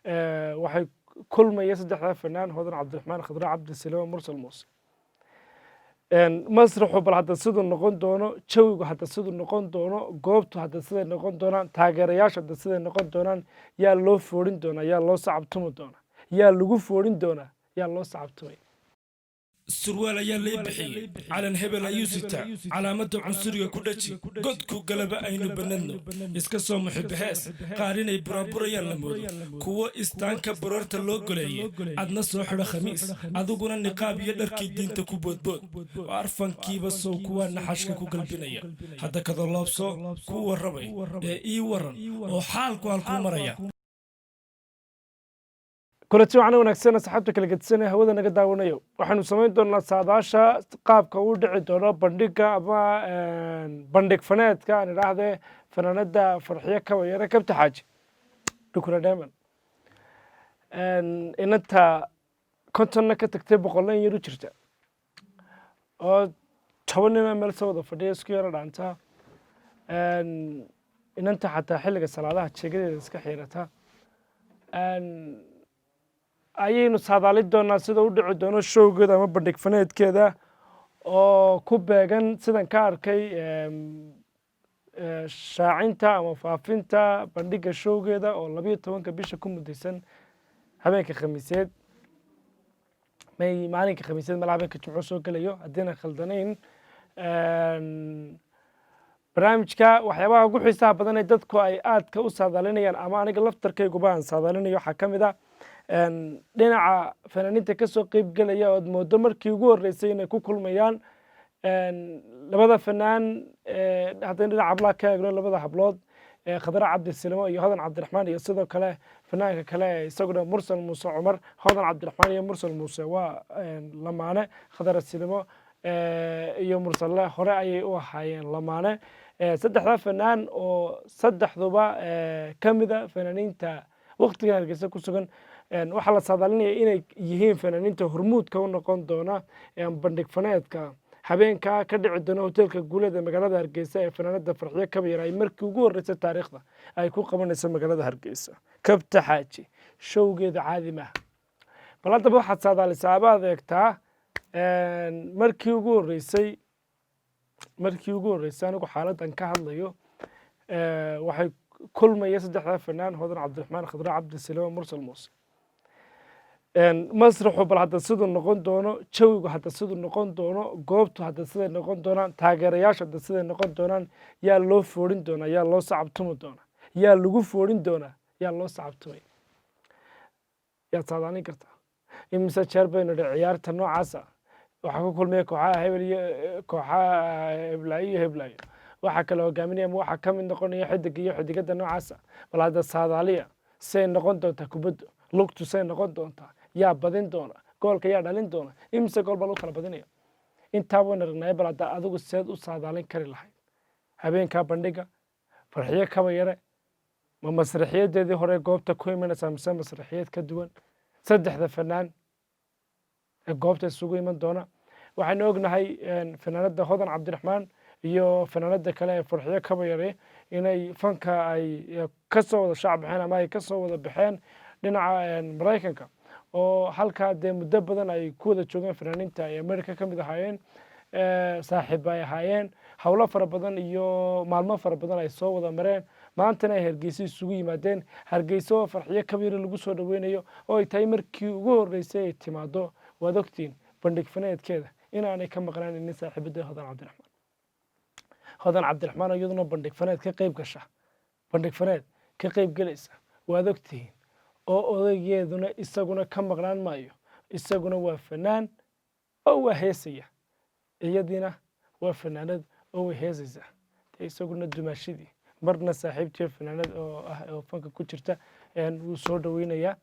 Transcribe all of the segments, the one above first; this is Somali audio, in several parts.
waxay kulmaya saddexda fanaan hodan cabdiraxmaan khadre cabdi silimo mursal muuse masraxu bal hadda siduu noqon doono jawigu hadda siduu noqon doono goobtu hadda siday noqon doonaan taageerayaashu hadda siday noqon doonaan yaa loo foodhin doonaa yaa loo sacabtumi doonaa yaa lagu foodhin doonaa yaa loo sacabtumay surwaal ayaa lay bixiyey calan hebel ayuu sitaa calaamadda cunsuriga ku dhaji godku galaba aynu bannadno iska soo muxiba hees qaar inay buraaburayaan la moodo kuwo istaanka baroorta loo goleeye adna soo xidho khamiis adiguna niqaab iyo dharkii diinta ku boodbood oo arfankiiba sow kuwaa naxashka ku galbinaya hadda kadoloobso kuu warrabay ee ii waran oo xaalku halkuu maraya kulanti waxaan wanaagsan asxaabta kala gedisanee hawada naga daawanayo waxaanu samayn doonaa saadaasha qaabka uu dhici doono bandhiga ama bandhig faneedka aan idhaahdee fanaanada farxiyo kabayare kabta xaaji dhukura dheeman inanta kontonna ka tagtay boqollan yar u jirta oo 10 nin meel soo wada fadhiya isku yara dhaanta inanta xataa xilliga salaadaha jeegadeeda iska xiirata ayaynu saadaalin doonaa sida u dhici doono showgeeda ama bandhig faneedkeeda oo ku beegan sidan ka arkay shaacinta ama faafinta bandhiga showgeeda oo 12 bisha ku mudaysan habeenka khamiiseed maalinka khamiiseed mala habeenka jimco soo gelayo haddiina khaldanayn barnaamijka waxyaabaha ugu xiisaha badan ee dadku ay aadka u saadaalinayaan ama aniga laftarkayguba aan saadaalinayo waxaa ka mid ah dhinaca fanaaniinta ka soo qeyb gelaya ood moodo markii ugu horreysay inay ku kulmayaan labada fanaan haddaynu dhinaca hablaha ka eegno labada hablood khadre cabdi silimo iyo hodan cabdiraxmaan iyo sidoo kale fanaanka kale isaguna mursal muuse cumar hodan cabdiraxmaan iyo mursal muuse waa lamaane khadre silimo iyo mursalle hore ayay u ahaayeen lamaane saddexda fanaan oo saddexduba ka mida fanaaniinta waqtigan hargeysa ku sugan waxaa la saadaalinaya inay yihiin fanaaniinta hormuudka u noqon doona bandhig faneedka habeenkaa ka dhici doona hoteelka guuleed ee magaalada hargeysa ee fanaanada farxiyo kabayare ay markii ugu horreysay taariikhda ay ku qabanayso magaalada hargeysa kabta xaaji showgeeda caadi maaha bal haddaba waxaad saadaalisaa abaad eegtaa markii ugu horreysay anigu xaaladan ka hadlayo waxay kulmaya saddexda fanaan hodan cabdiraxmaan khadre cabdi silimo mursal muuse masraxu bal hadda siduu noqon doono jawigu hadda siduu noqon doono goobtu hadda siday noqon doonaan taageerayaashu hadda siday noqon doonaan yaa loo foodhin doonaa yaa loo sacabtumi doonaa yaa lagu foodhin doonaa yaa loo sacabtumay yaad saadaalin kartaa imise jeer baynu dhi ciyaarta noocaasa waxaa ku kulmaya kooxaha hebel iyo kooxaha heblaayo iyo heblaayo waxaa kale hogaaminaya ama waxaa ka mid noqonaya xidig iyo xidigada noocaasa bal hadda saadaaliya say noqon doontaa kubaddu lugtu say noqon doontaa yaa badin doona goolka yaa dhalin doona imise gool baa lagu kala badinaya intaa wayna ragnaaye bal hadda adigu seed u saadaalin kari lahayd habeenkaa bandhiga farxiyo kabayare ma masraxiyadeedii hore goobta ku imanaysaa mise masraxiyad ka duwan saddexda fanaan ee goobta isugu iman doona waxaynu ognahay fanaanada hodan cabdiraxmaan iyo fanaanada kale ee farxiyo kabayare inay fanka ay ka soo wada shaac baxeen ama ay ka soo wada baxeen dhinaca maraykanka oo halkaa dee muddo badan ay ku wada joogeen fanaaniinta ay america ka mid ahaayeen saaxiib ay ahaayeen howlo fara badan iyo maalmo fara badan ay soo wada mareen maantana ay hargeysa isugu yimaadeen hargeysa oo farxiyo kabayare lagu soo dhaweynayo oo ay tahay markii ugu horreysay ay timaado waad ogtiin bandhig faneedkeeda inaanay ka maqnaan inin saaxiibada hodan cabdiraxmaan iyaduna bandhig faneed ka qeyb gasha bandhig faneed ka qeyb gelaysa waad ogtihiin oo odaygeeduna isaguna ka maqnaan maayo isaguna waa fanaan oo waa heesaya iyadiina waa fanaanad oo way heesaysaa dee isaguna dumaashidii marna saaxiibtii fanaanad oo ah oo fanka ku jirta wuu soo dhaweynayaa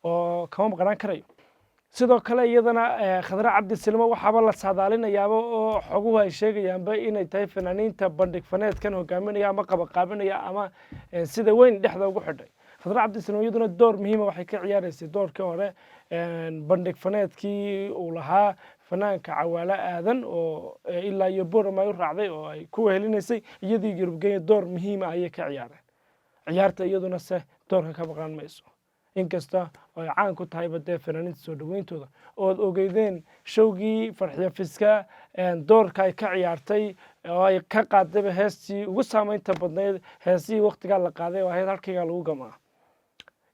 oo kama maqnaan karayo sidoo kale iyadana khadre cabdi silimo waxaaba la saadaalinayaaba oo xoguhu ay sheegayaanba inay tahay fanaaniinta bandhig faneedkan hogaaminaya ama qabaqaabinaya ama sida weyn dhexda ugu xidhay khadre cabdi silimo iyaduna door muhiima waxay ka ciyaaraysay doorkii hore bandhig faneedkii uu lahaa fanaanka cawaale aadan oo ilaa iyo boram ay u raacday oo ay ku wehelinaysay iyadii yurubgeenya door muhiima ayay ka ciyaareen ciyaarta iyaduna se doorka ka maqnaan mayso inkasta oo ay caan ku tahayba dee fanaaniinta soo dhaweyntooda ood ogeydeen showgii farxiyo fiska doorka ay ka ciyaartay oo ay ka qaadayba heestii ugu saameynta badnayd heesihii waktigaa la qaaday oo ahayd halkaygaa lagu gamaa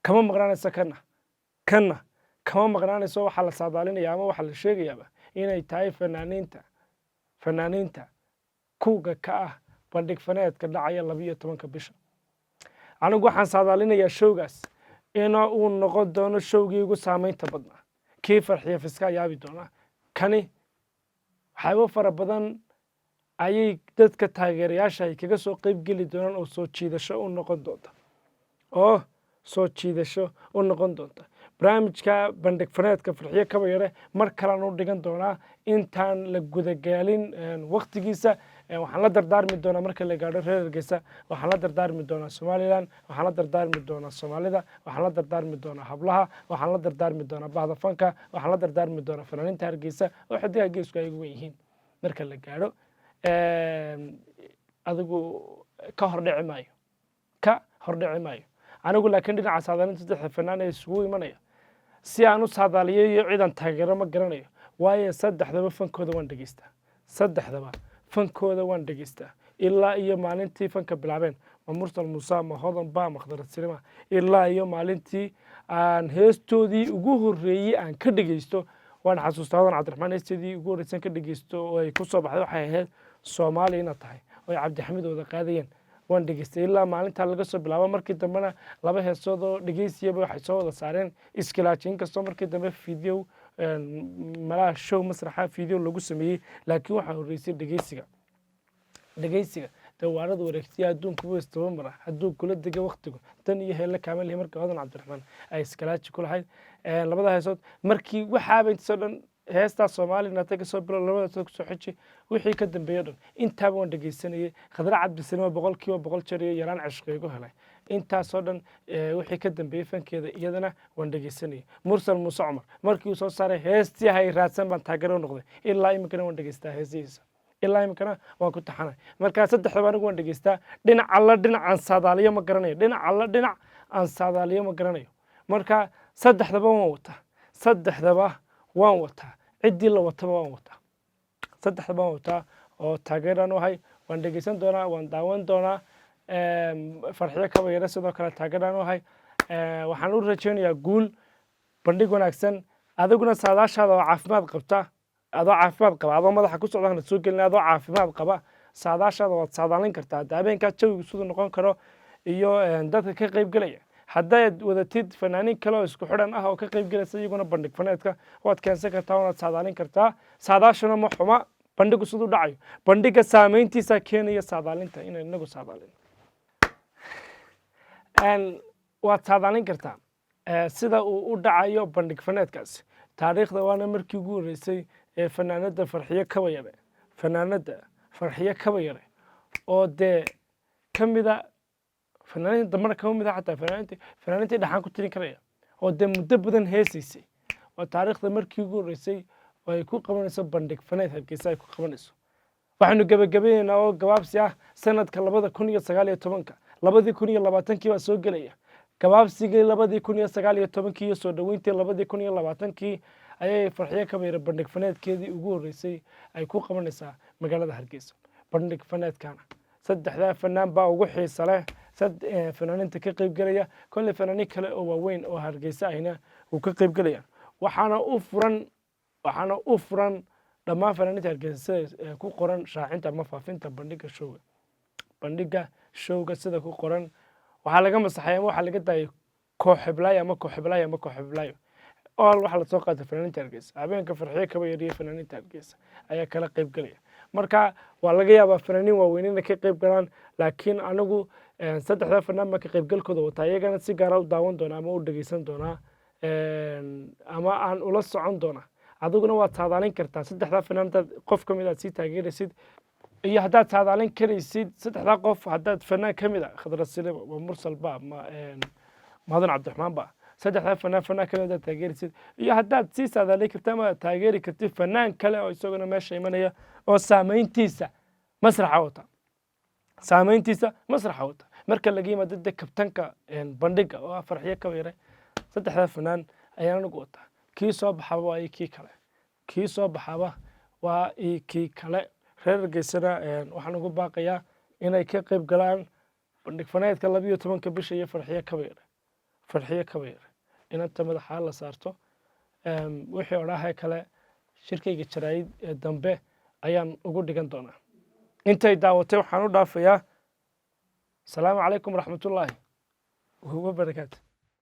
kama maqnaanaysa kana kama maqnaanayso waxaa la saadaalinaya ama waxaa la sheegayaaba inay tahay fanaaniinta kuuga ka ah bandhig faneedka dhacaya 12 bisha anigu waxaan saadaalinayaa showgaas ina uu noqon doono showgii ugu saameynta badnaa kii farxiyo fiska yaabi doona kani waxyaabo fara badan ayay dadka taageerayaasha ay kaga soo qayb geli doonaan oo soo jiidasho u noqon doonta barnaamijka bandhig faneedka farxiyo kaba yare mar kalaan u dhigan doonaa intaan la gudagaalin waktigiisa waxaan la dardaarmi doonaa marka la gaadho reer Hargeysa waxaan la dardaarmi doonaa Somaliland waxaan la dardaarmi doonaa Soomaalida waxaan la dardaarmi doonaa hablaha waxaan la dardaarmi doonaa bahda fanka waxaan la dardaarmi doonaa fanaaniinta Hargeysa oo xidiga geesku ay ugu yihiin marka la gaadho adigu ka hordhici maayo anigu laakiin dhinaca saadaalinta saddex fanaan ee isugu imanaya si aan u saadaaliyo iyo ciidan taageero ma garanayo waayo saddexdaba fankooda waan dhageystaa ilaa iyo maalintii fanka bilaabeen ma mursal muuse ma hodan ba ma khadar silima ilaa iyo maalintii aan heestoodii ugu horreeyey aan ka dhegeysto waan xasuustaa hodan cabdiraxmaan heestoodii ugu horreysay ka dhegeysto oo ay ku soo baxday waxay ahayd Soomaali ina tahay oo cabdixamiid wada qaadayeen waan dhageystay ilaa maalintaa laga soo bilaabo markii dambena laba heesood oo dhageysiyaba waxay soo wada saareen iskilaaji inkastoo markii dambe video malaha show masraxa video lagu sameeyey laakiin waxaa horreysay dhegeysiga dawaarada wareegtiya adduunka westaba mara hadduu kula dega waqtigu tan iyo heelle kaamil markii hodan cabdiraxmaan ay iskilaaji ku lahayd labada heesood markii waxaaba intaasoo dhan heestaa Soomaaliland ka soo bilo labada soo soo xiji wixii ka dambeeyay dhan intaaba waan dhageysanayay khadra cabdisalima 100% jeer iyo yaraan cishqiigu helay intaasoo dhan wixii ka dambeeyay fankeeda iyadana waan dhageysanayay mursal muuse cumar markii uu soo saaray heestii hay raadsan baan taageero noqday ilaa imikana waan dhageystaa heesihiisa ilaa imikana waan ku taxanay marka saddexdaba anigu waan dhageystaa dhinac aan saadaaliyo ma garanayo marka saddexdaba waan wataa ciddii la wataba waan wataa oo taageeraan u ahay waan dhegeysan doonaa waan daawan doonaa farxiyo kaba yare sidoo kale taageeraan u ahay waxaan u rajaynayaa guul bandhig wanaagsan adiguna saadaashaada oo caafimaad qaba adoo madaxa ku socda soo gelin adoo caafimaad qaba saadaashaada waad saadaalin kartaa habeenkaa jawigu siduu noqon karo iyo dadka ka qayb gelaya haddaad wadatid fanaaniin kale oo isku xidhan ah oo ka qayb galaysa iyaguna bandhig faneedka waad keensan kartaa waad saadaalin kartaa saadaashuna ma xuma bandhigu siduu dhacayo bandhiga saameyntiisa keenaya saadaalinta inay inagu saadaalin waad saadaalin kartaa sida uu u dhacayo bandhig faneedkaasi taariikhda waana markii ugu horreysay ee fanaanada farxiyo kaba yare oo dee ka mida fanaaniin dambana kama mid ah xataa fanaaniintii dhaxaan ku tirin karaya oo dee muddo badan heesaysay oo taariikhda markii ugu horreysay oo ay ku qabanayso bandhig faneed Hargeysa ay ku qabanayso waxaanu gabagabaynaynaa oo gabaabsi ah sanadka 2019 2020 baa soo gelaya gabaabsigii 2019 iyo soo dhaweyntii 2020 ayay farxiyo kaba yare bandhig faneedkeedii ugu horreysay ay ku qabanaysaa magaalada Hargeysa bandhig faneedkana saddexda fanaan baa ugu xiiso leh fanaaniinta ka qayb galaya kolle fanaaniin kale oo waaweyn oo Hargeysa ahna uu ka qayb galaya waxaana u furan dhammaan fanaaniinta Hargeysa ku qoran shaacinta ama faafinta bandhiga showga sida ku qoran waxaa laga masaxay ama waxaa laga daayay koox Hiblaayo oo waxa la soo qaaday fanaaniinta Hargeysa habeenka farxiyo kaba yare fanaaniinta Hargeysa ayaa kala qayb galaya marka waa laga yaabaa fanaaniin waaweyn inay ka qayb galaan laakiin anigu saddexda fanaan ma ka qayb galkooda wataa iyagana si gaar ah u daawan doonaa ama u dhageysan doonaa ama aan ula socon doonaa adiguna waad saadaalin kartaa saddexda fanaanada qof ka mid ah si taageeraysid iyo haddaad saadaalin karaysid saddexda qof haddaad fanaan ka mid ah khadra silima waa mursal ba ma hodan cabdiraxmaan ba saddexda fanaan ka mid ah taageeraysid iyo haddaad si saadaalin kartaa ama taageeri kartid fanaan kale oo isaguna meesha imanaya oo saameyntiisa masraxa wata marka laga yimaado dadka kabtanka bandhiga oo farxiyo kaba yare saddexdaa fanaan ayaan anigu wataa kii soo baxaba waa kii kale kii soo baxaba waa kii kale reer Hargeysana waxaan ugu baaqayaa inay ka qayb galaan bandhig faneedka 12 bisha iyo farxiyo kabayr inanta madaxa la saarto wixii odhahay kale shirkayga jaraayid ee dambe ayaan ugu dhigan doonaa intay daawatay waxaan u dhaafayaa salaamu calaykum waraxmatullaahi wabarakaatu